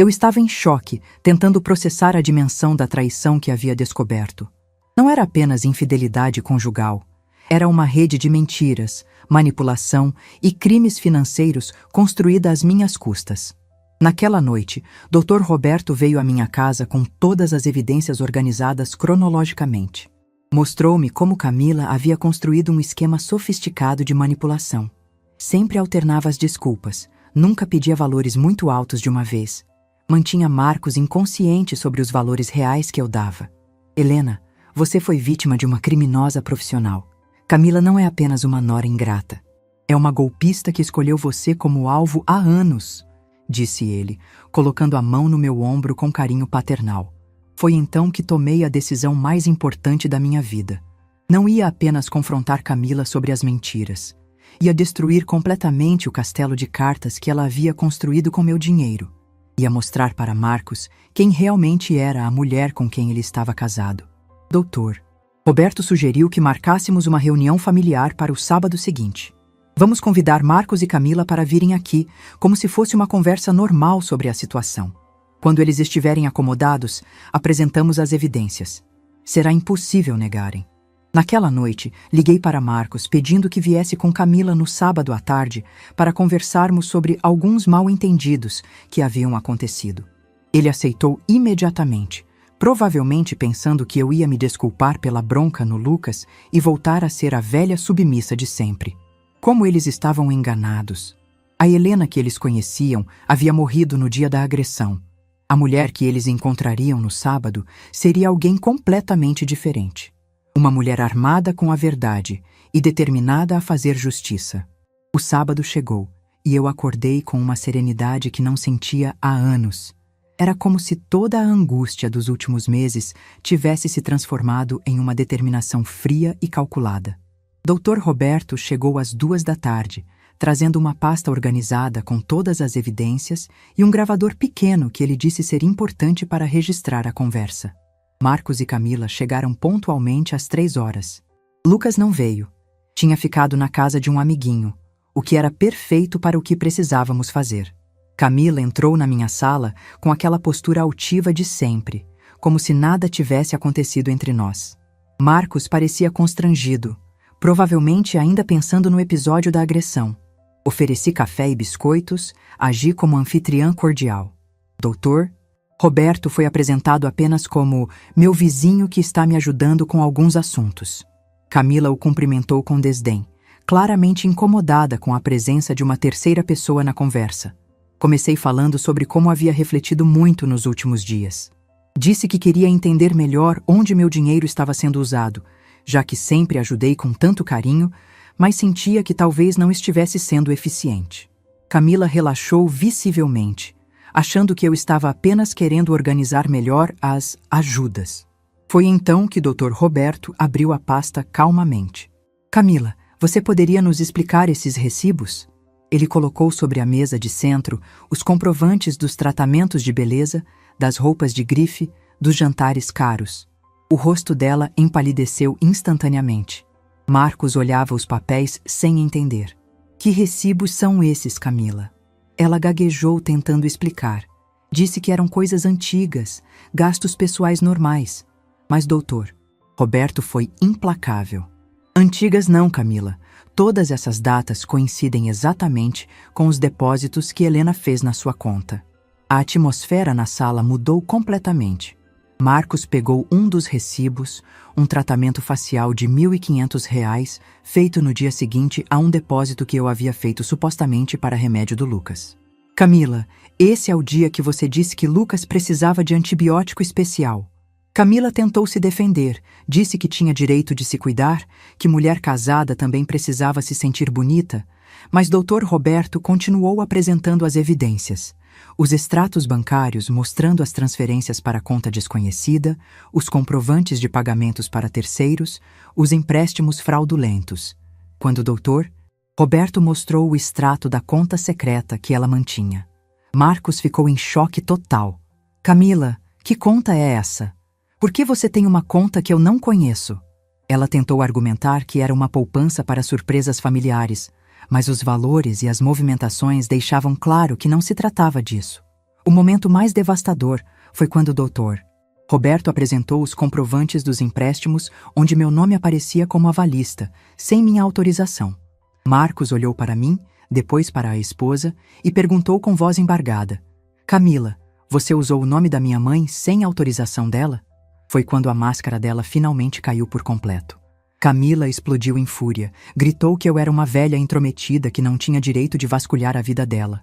Eu estava em choque, tentando processar a dimensão da traição que havia descoberto. Não era apenas infidelidade conjugal. Era uma rede de mentiras, manipulação e crimes financeiros construída às minhas custas. Naquela noite, Dr. Roberto veio à minha casa com todas as evidências organizadas cronologicamente. Mostrou-me como Camila havia construído um esquema sofisticado de manipulação. Sempre alternava as desculpas, nunca pedia valores muito altos de uma vez. Mantinha Marcos inconsciente sobre os valores reais que eu dava. Helena, você foi vítima de uma criminosa profissional. Camila não é apenas uma nora ingrata. É uma golpista que escolheu você como alvo há anos, disse ele, colocando a mão no meu ombro com carinho paternal. Foi então que tomei a decisão mais importante da minha vida. Não ia apenas confrontar Camila sobre as mentiras. Ia destruir completamente o castelo de cartas que ela havia construído com meu dinheiro. Ia mostrar para Marcos quem realmente era a mulher com quem ele estava casado. Doutor, Roberto sugeriu que marcássemos uma reunião familiar para o sábado seguinte. Vamos convidar Marcos e Camila para virem aqui, como se fosse uma conversa normal sobre a situação. Quando eles estiverem acomodados, apresentamos as evidências. Será impossível negarem. Naquela noite, liguei para Marcos pedindo que viesse com Camila no sábado à tarde para conversarmos sobre alguns mal-entendidos que haviam acontecido. Ele aceitou imediatamente, provavelmente pensando que eu ia me desculpar pela bronca no Lucas e voltar a ser a velha submissa de sempre. Como eles estavam enganados. A Helena que eles conheciam havia morrido no dia da agressão. A mulher que eles encontrariam no sábado seria alguém completamente diferente. Uma mulher armada com a verdade e determinada a fazer justiça. O sábado chegou e eu acordei com uma serenidade que não sentia há anos. Era como se toda a angústia dos últimos meses tivesse se transformado em uma determinação fria e calculada. Dr. Roberto chegou às 14h, trazendo uma pasta organizada com todas as evidências e um gravador pequeno que ele disse ser importante para registrar a conversa. Marcos e Camila chegaram pontualmente às 3h. Lucas não veio. Tinha ficado na casa de um amiguinho, o que era perfeito para o que precisávamos fazer. Camila entrou na minha sala com aquela postura altiva de sempre, como se nada tivesse acontecido entre nós. Marcos parecia constrangido, provavelmente ainda pensando no episódio da agressão. Ofereci café e biscoitos, agi como anfitriã cordial. Doutor, Roberto foi apresentado apenas como meu vizinho que está me ajudando com alguns assuntos. Camila o cumprimentou com desdém, claramente incomodada com a presença de uma terceira pessoa na conversa. Comecei falando sobre como havia refletido muito nos últimos dias. Disse que queria entender melhor onde meu dinheiro estava sendo usado, já que sempre ajudei com tanto carinho, mas sentia que talvez não estivesse sendo eficiente. Camila relaxou visivelmente, achando que eu estava apenas querendo organizar melhor as ajudas. Foi então que Dr. Roberto abriu a pasta calmamente. Camila, você poderia nos explicar esses recibos? Ele colocou sobre a mesa de centro os comprovantes dos tratamentos de beleza, das roupas de grife, dos jantares caros. O rosto dela empalideceu instantaneamente. Marcos olhava os papéis sem entender. Que recibos são esses, Camila? Ela gaguejou tentando explicar. Disse que eram coisas antigas, gastos pessoais normais. Mas, doutor, Roberto foi implacável. Antigas não, Camila. Todas essas datas coincidem exatamente com os depósitos que Helena fez na sua conta. A atmosfera na sala mudou completamente. Marcos pegou um dos recibos, um tratamento facial de R$ 1.500, feito no dia seguinte a um depósito que eu havia feito supostamente para remédio do Lucas. Camila, esse é o dia que você disse que Lucas precisava de antibiótico especial. Camila tentou se defender, disse que tinha direito de se cuidar, que mulher casada também precisava se sentir bonita, mas Dr. Roberto continuou apresentando as evidências. Os extratos bancários mostrando as transferências para conta desconhecida, os comprovantes de pagamentos para terceiros, os empréstimos fraudulentos. Quando o doutor Roberto mostrou o extrato da conta secreta que ela mantinha. Marcos ficou em choque total. Camila, que conta é essa? Por que você tem uma conta que eu não conheço? Ela tentou argumentar que era uma poupança para surpresas familiares, mas os valores e as movimentações deixavam claro que não se tratava disso. O momento mais devastador foi quando o doutor Roberto apresentou os comprovantes dos empréstimos onde meu nome aparecia como avalista, sem minha autorização. Marcos olhou para mim, depois para a esposa, e perguntou com voz embargada: Camila, você usou o nome da minha mãe sem autorização dela? Foi quando a máscara dela finalmente caiu por completo. Camila explodiu em fúria, gritou que eu era uma velha intrometida que não tinha direito de vasculhar a vida dela.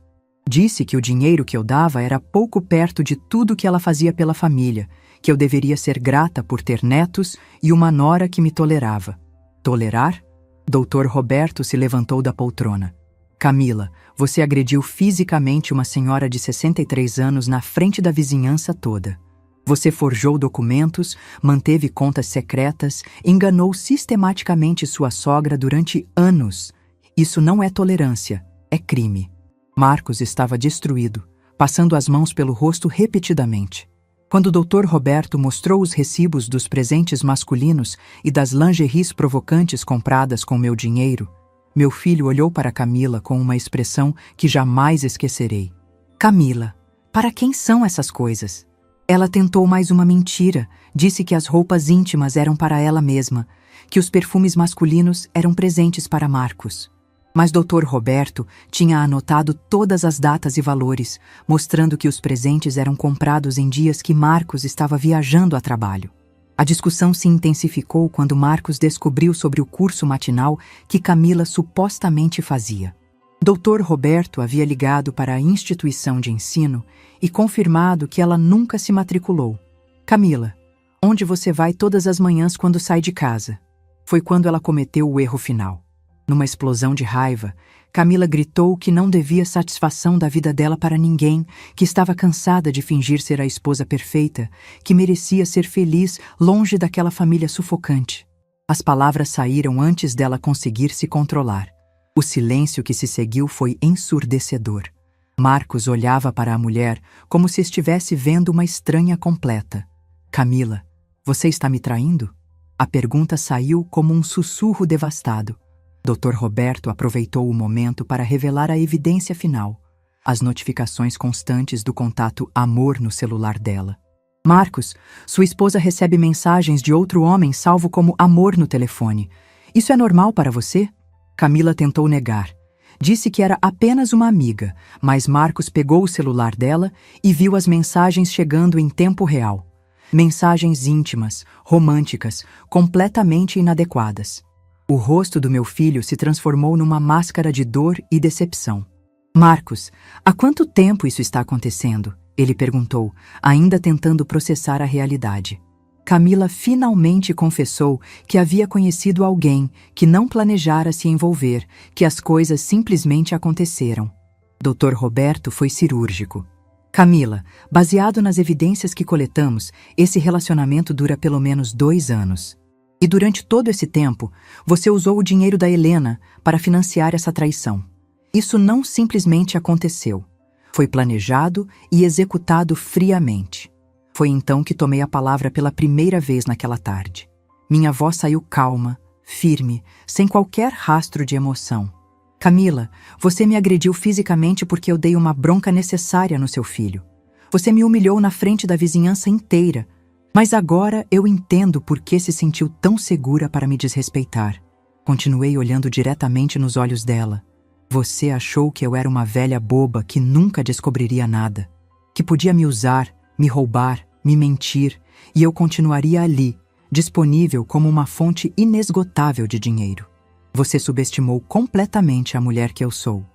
Disse que o dinheiro que eu dava era pouco perto de tudo que ela fazia pela família, que eu deveria ser grata por ter netos e uma nora que me tolerava. Tolerar? Dr. Roberto se levantou da poltrona. Camila, você agrediu fisicamente uma senhora de 63 anos na frente da vizinhança toda. Você forjou documentos, manteve contas secretas, enganou sistematicamente sua sogra durante anos. Isso não é tolerância, é crime. Marcos estava destruído, passando as mãos pelo rosto repetidamente. Quando o Dr. Roberto mostrou os recibos dos presentes masculinos e das lingeries provocantes compradas com meu dinheiro, meu filho olhou para Camila com uma expressão que jamais esquecerei. Camila, para quem são essas coisas? Ela tentou mais uma mentira, disse que as roupas íntimas eram para ela mesma, que os perfumes masculinos eram presentes para Marcos. Mas Dr. Roberto tinha anotado todas as datas e valores, mostrando que os presentes eram comprados em dias que Marcos estava viajando a trabalho. A discussão se intensificou quando Marcos descobriu sobre o curso matinal que Camila supostamente fazia. Dr. Roberto havia ligado para a instituição de ensino e confirmado que ela nunca se matriculou. Camila, onde você vai todas as manhãs quando sai de casa? Foi quando ela cometeu o erro final. Numa explosão de raiva, Camila gritou que não devia satisfação da vida dela para ninguém, que estava cansada de fingir ser a esposa perfeita, que merecia ser feliz longe daquela família sufocante. As palavras saíram antes dela conseguir se controlar. O silêncio que se seguiu foi ensurdecedor. Marcos olhava para a mulher como se estivesse vendo uma estranha completa. Camila, você está me traindo? A pergunta saiu como um sussurro devastado. Dr. Roberto aproveitou o momento para revelar a evidência final, as notificações constantes do contato amor no celular dela. Marcos, sua esposa recebe mensagens de outro homem salvo como amor no telefone. Isso é normal para você? Camila tentou negar. Disse que era apenas uma amiga, mas Marcos pegou o celular dela e viu as mensagens chegando em tempo real. Mensagens íntimas, românticas, completamente inadequadas. O rosto do meu filho se transformou numa máscara de dor e decepção. Marcos, há quanto tempo isso está acontecendo? Ele perguntou, ainda tentando processar a realidade. Camila finalmente confessou que havia conhecido alguém, que não planejara se envolver, que as coisas simplesmente aconteceram. Dr. Roberto foi cirúrgico. Camila, baseado nas evidências que coletamos, esse relacionamento dura pelo menos 2 anos. E durante todo esse tempo, você usou o dinheiro da Helena para financiar essa traição. Isso não simplesmente aconteceu. Foi planejado e executado friamente. Foi então que tomei a palavra pela primeira vez naquela tarde. Minha voz saiu calma, firme, sem qualquer rastro de emoção. Camila, você me agrediu fisicamente porque eu dei uma bronca necessária no seu filho. Você me humilhou na frente da vizinhança inteira. Mas agora eu entendo por que se sentiu tão segura para me desrespeitar. Continuei olhando diretamente nos olhos dela. Você achou que eu era uma velha boba que nunca descobriria nada. Que podia me usar, me roubar, me mentir, e eu continuaria ali, disponível como uma fonte inesgotável de dinheiro. Você subestimou completamente a mulher que eu sou.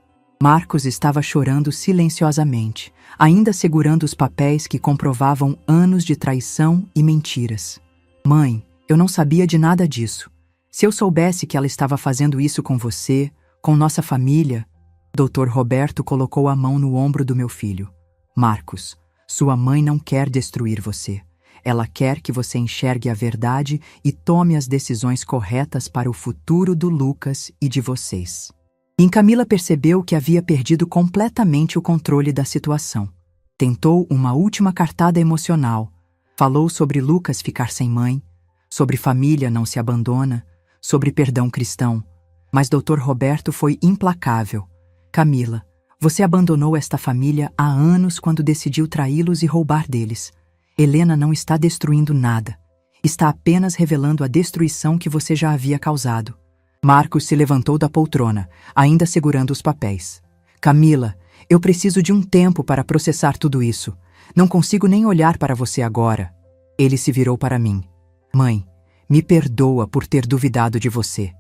Marcos estava chorando silenciosamente, ainda segurando os papéis que comprovavam anos de traição e mentiras. Mãe, eu não sabia de nada disso. Se eu soubesse que ela estava fazendo isso com você, com nossa família... Dr. Roberto colocou a mão no ombro do meu filho. Marcos, sua mãe não quer destruir você. Ela quer que você enxergue a verdade e tome as decisões corretas para o futuro do Lucas e de vocês. E Camila percebeu que havia perdido completamente o controle da situação. Tentou uma última cartada emocional. Falou sobre Lucas ficar sem mãe, sobre família não se abandona, sobre perdão cristão. Mas Dr. Roberto foi implacável. Camila, você abandonou esta família há anos quando decidiu traí-los e roubar deles. Helena não está destruindo nada. Está apenas revelando a destruição que você já havia causado. Marcos se levantou da poltrona, ainda segurando os papéis. Camila, eu preciso de um tempo para processar tudo isso. Não consigo nem olhar para você agora. Ele se virou para mim. Mãe, me perdoa por ter duvidado de você.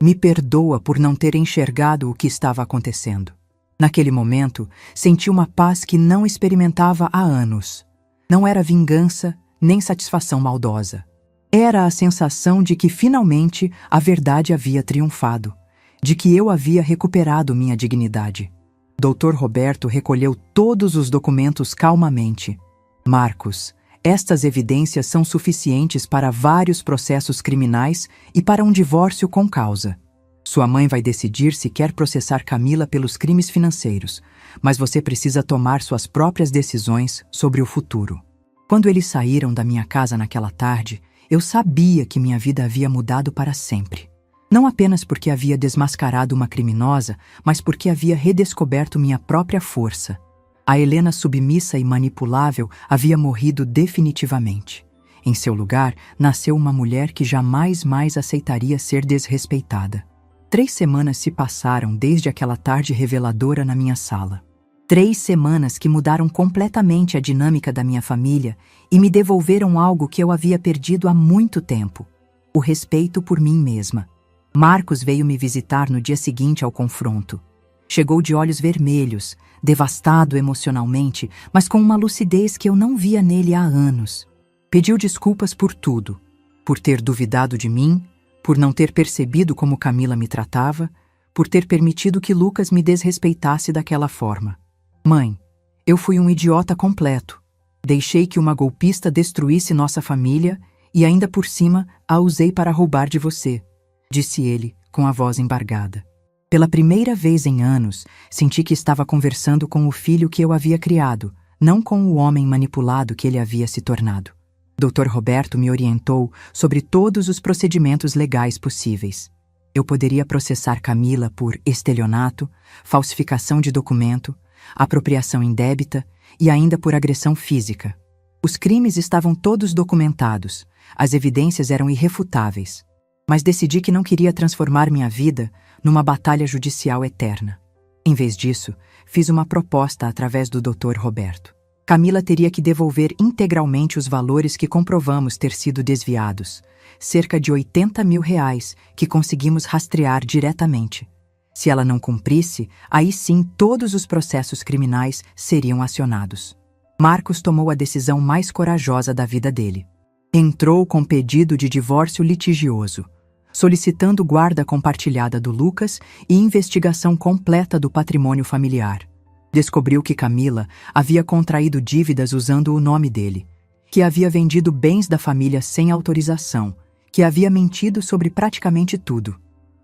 Me perdoa por não ter enxergado o que estava acontecendo. Naquele momento, senti uma paz que não experimentava há anos. Não era vingança, nem satisfação maldosa. Era a sensação de que finalmente a verdade havia triunfado, de que eu havia recuperado minha dignidade. Dr. Roberto recolheu todos os documentos calmamente. Marcos, estas evidências são suficientes para vários processos criminais e para um divórcio com causa. Sua mãe vai decidir se quer processar Camila pelos crimes financeiros, mas você precisa tomar suas próprias decisões sobre o futuro. Quando eles saíram da minha casa naquela tarde, eu sabia que minha vida havia mudado para sempre. Não apenas porque havia desmascarado uma criminosa, mas porque havia redescoberto minha própria força. A Helena submissa e manipulável havia morrido definitivamente. Em seu lugar, nasceu uma mulher que jamais mais aceitaria ser desrespeitada. 3 semanas se passaram desde aquela tarde reveladora na minha sala. 3 semanas que mudaram completamente a dinâmica da minha família e me devolveram algo que eu havia perdido há muito tempo: o respeito por mim mesma. Marcos veio me visitar no dia seguinte ao confronto. Chegou de olhos vermelhos, devastado emocionalmente, mas com uma lucidez que eu não via nele há anos. Pediu desculpas por tudo, por ter duvidado de mim, por não ter percebido como Camila me tratava, por ter permitido que Lucas me desrespeitasse daquela forma. Mãe, eu fui um idiota completo. Deixei que uma golpista destruísse nossa família e ainda por cima a usei para roubar de você, disse ele com a voz embargada. Pela primeira vez em anos, senti que estava conversando com o filho que eu havia criado, não com o homem manipulado que ele havia se tornado. Dr. Roberto me orientou sobre todos os procedimentos legais possíveis. Eu poderia processar Camila por estelionato, falsificação de documento, apropriação indébita e ainda por agressão física. Os crimes estavam todos documentados, as evidências eram irrefutáveis. Mas decidi que não queria transformar minha vida numa batalha judicial eterna. Em vez disso, fiz uma proposta através do Dr. Roberto. Camila teria que devolver integralmente os valores que comprovamos ter sido desviados, cerca de R$80 mil que conseguimos rastrear diretamente. Se ela não cumprisse, aí sim todos os processos criminais seriam acionados. Marcos tomou a decisão mais corajosa da vida dele. Entrou com pedido de divórcio litigioso, solicitando guarda compartilhada do Lucas e investigação completa do patrimônio familiar. Descobriu que Camila havia contraído dívidas usando o nome dele, que havia vendido bens da família sem autorização, que havia mentido sobre praticamente tudo.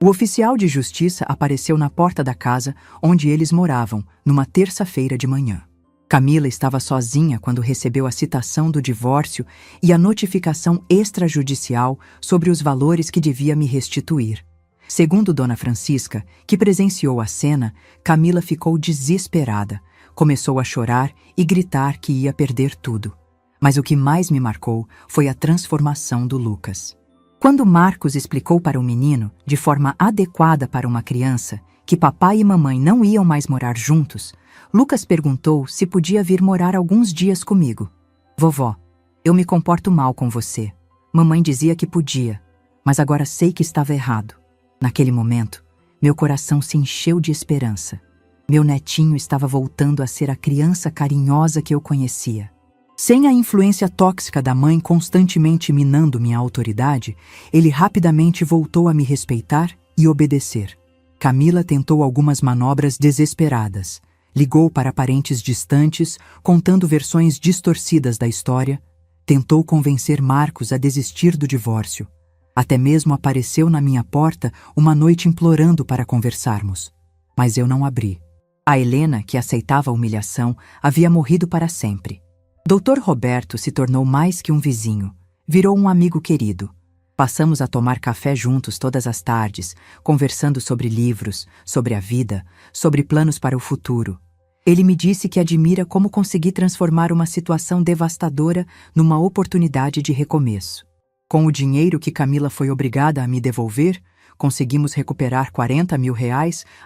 O oficial de justiça apareceu na porta da casa onde eles moravam, numa terça-feira de manhã. Camila estava sozinha quando recebeu a citação do divórcio e a notificação extrajudicial sobre os valores que devia me restituir. Segundo Dona Francisca, que presenciou a cena, Camila ficou desesperada, começou a chorar e gritar que ia perder tudo. Mas o que mais me marcou foi a transformação do Lucas. Quando Marcos explicou para o menino, de forma adequada para uma criança, que papai e mamãe não iam mais morar juntos, Lucas perguntou se podia vir morar alguns dias comigo. Vovó, Eu me comporto mal com você. Mamãe dizia que podia, mas agora sei que estava errado. Naquele momento, meu coração se encheu de esperança. Meu netinho estava voltando a ser a criança carinhosa que eu conhecia. Sem a influência tóxica da mãe constantemente minando minha autoridade, ele rapidamente voltou a me respeitar e obedecer. Camila tentou algumas manobras desesperadas. Ligou para parentes distantes, contando versões distorcidas da história. Tentou convencer Marcos a desistir do divórcio. Até mesmo apareceu na minha porta uma noite implorando para conversarmos. Mas eu não abri. A Helena, que aceitava a humilhação, havia morrido para sempre. Dr. Roberto se tornou mais que um vizinho. Virou um amigo querido. Passamos a tomar café juntos todas as tardes, conversando sobre livros, sobre a vida, sobre planos para o futuro. Ele me disse que admira como consegui transformar uma situação devastadora numa oportunidade de recomeço. Com o dinheiro que Camila foi obrigada a me devolver, conseguimos recuperar R$40 mil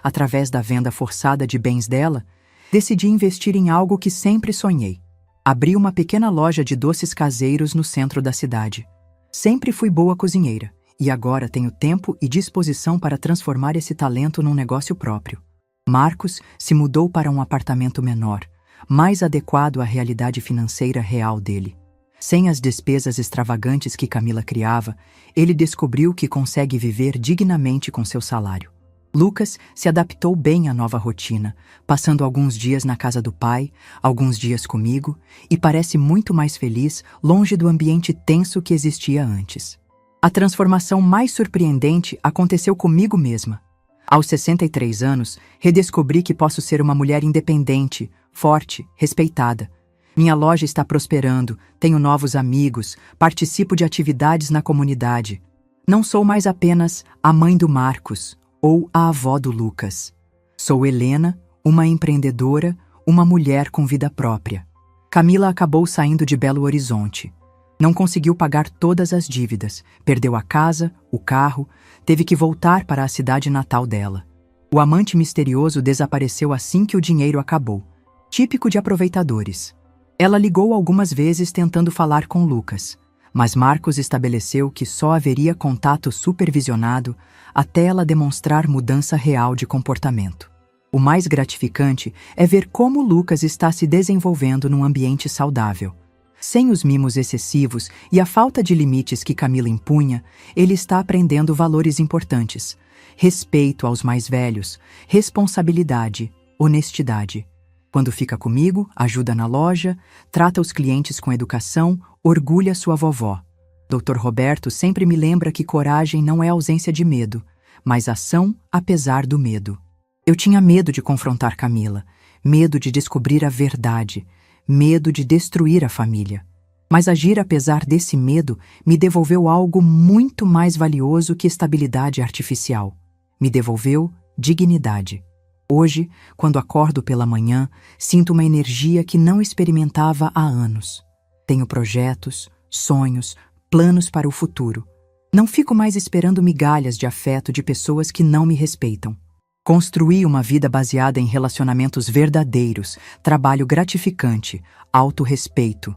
através da venda forçada de bens dela. Decidi investir em algo que sempre sonhei. Abri uma pequena loja de doces caseiros no centro da cidade. Sempre fui boa cozinheira, e agora tenho tempo e disposição para transformar esse talento num negócio próprio. Marcos se mudou para um apartamento menor, mais adequado à realidade financeira real dele. Sem as despesas extravagantes que Camila criava, ele descobriu que consegue viver dignamente com seu salário. Lucas se adaptou bem à nova rotina, passando alguns dias na casa do pai, alguns dias comigo, e parece muito mais feliz longe do ambiente tenso que existia antes. A transformação mais surpreendente aconteceu comigo mesma. Aos 63 anos, redescobri que posso ser uma mulher independente, forte, respeitada. Minha loja está prosperando, tenho novos amigos, participo de atividades na comunidade. Não sou mais apenas a mãe do Marcos ou a avó do Lucas. Sou Helena, uma empreendedora, uma mulher com vida própria. Camila acabou saindo de Belo Horizonte. Não conseguiu pagar todas as dívidas, perdeu a casa, o carro, teve que voltar para a cidade natal dela. O amante misterioso desapareceu assim que o dinheiro acabou. Típico de aproveitadores. Ela ligou algumas vezes tentando falar com Lucas, mas Marcos estabeleceu que só haveria contato supervisionado até ela demonstrar mudança real de comportamento. O mais gratificante é ver como Lucas está se desenvolvendo num ambiente saudável. Sem os mimos excessivos e a falta de limites que Camila impunha, ele está aprendendo valores importantes: respeito aos mais velhos, responsabilidade, honestidade. Quando fica comigo, ajuda na loja, trata os clientes com educação, orgulha sua vovó. Dr. Roberto sempre me lembra que coragem não é ausência de medo, mas ação apesar do medo. Eu tinha medo de confrontar Camila, medo de descobrir a verdade, medo de destruir a família. Mas agir apesar desse medo me devolveu algo muito mais valioso que estabilidade artificial. Me devolveu dignidade. Hoje, quando acordo pela manhã, sinto uma energia que não experimentava há anos. Tenho projetos, sonhos, planos para o futuro. Não fico mais esperando migalhas de afeto de pessoas que não me respeitam. Construí uma vida baseada em relacionamentos verdadeiros, trabalho gratificante, autorrespeito.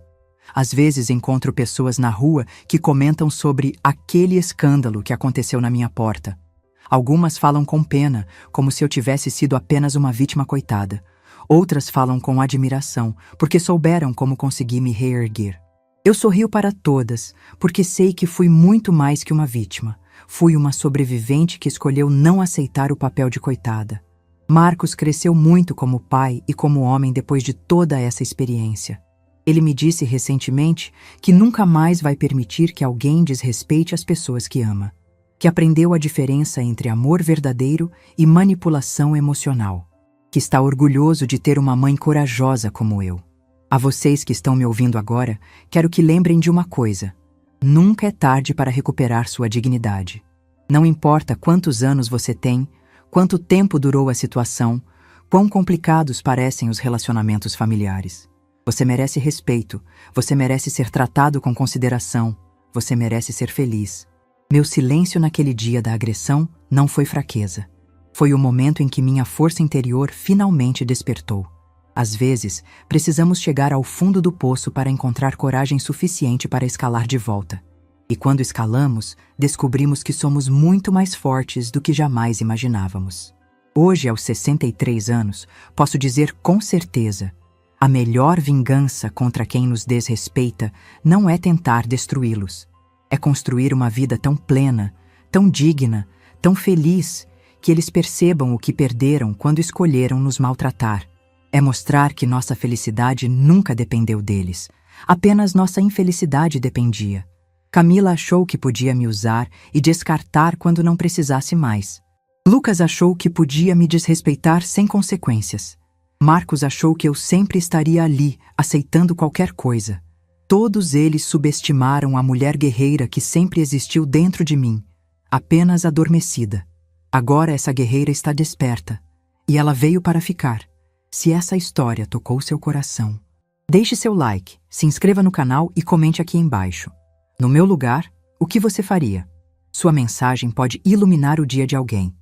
Às vezes encontro pessoas na rua que comentam sobre aquele escândalo que aconteceu na minha porta. Algumas falam com pena, como se eu tivesse sido apenas uma vítima coitada. Outras falam com admiração, porque souberam como consegui me reerguer. Eu sorrio para todas, porque sei que fui muito mais que uma vítima. Fui uma sobrevivente que escolheu não aceitar o papel de coitada. Marcos cresceu muito como pai e como homem depois de toda essa experiência. Ele me disse recentemente que nunca mais vai permitir que alguém desrespeite as pessoas que ama. Que aprendeu a diferença entre amor verdadeiro e manipulação emocional. Que está orgulhoso de ter uma mãe corajosa como eu. A vocês que estão me ouvindo agora, quero que lembrem de uma coisa: nunca é tarde para recuperar sua dignidade. Não importa quantos anos você tem, quanto tempo durou a situação, quão complicados parecem os relacionamentos familiares. Você merece respeito, você merece ser tratado com consideração, você merece ser feliz. Meu silêncio naquele dia da agressão não foi fraqueza. Foi o momento em que minha força interior finalmente despertou. Às vezes, precisamos chegar ao fundo do poço para encontrar coragem suficiente para escalar de volta. E quando escalamos, descobrimos que somos muito mais fortes do que jamais imaginávamos. Hoje, aos 63 anos, posso dizer com certeza: a melhor vingança contra quem nos desrespeita não é tentar destruí-los. É construir uma vida tão plena, tão digna, tão feliz, que eles percebam o que perderam quando escolheram nos maltratar. É mostrar que nossa felicidade nunca dependeu deles. Apenas nossa infelicidade dependia. Camila achou que podia me usar e descartar quando não precisasse mais. Lucas achou que podia me desrespeitar sem consequências. Marcos achou que eu sempre estaria ali, aceitando qualquer coisa. Todos eles subestimaram a mulher guerreira que sempre existiu dentro de mim, apenas adormecida. Agora essa guerreira está desperta, e ela veio para ficar. Se essa história tocou seu coração, deixe seu like, se inscreva no canal e comente aqui embaixo. No meu lugar, o que você faria? Sua mensagem pode iluminar o dia de alguém.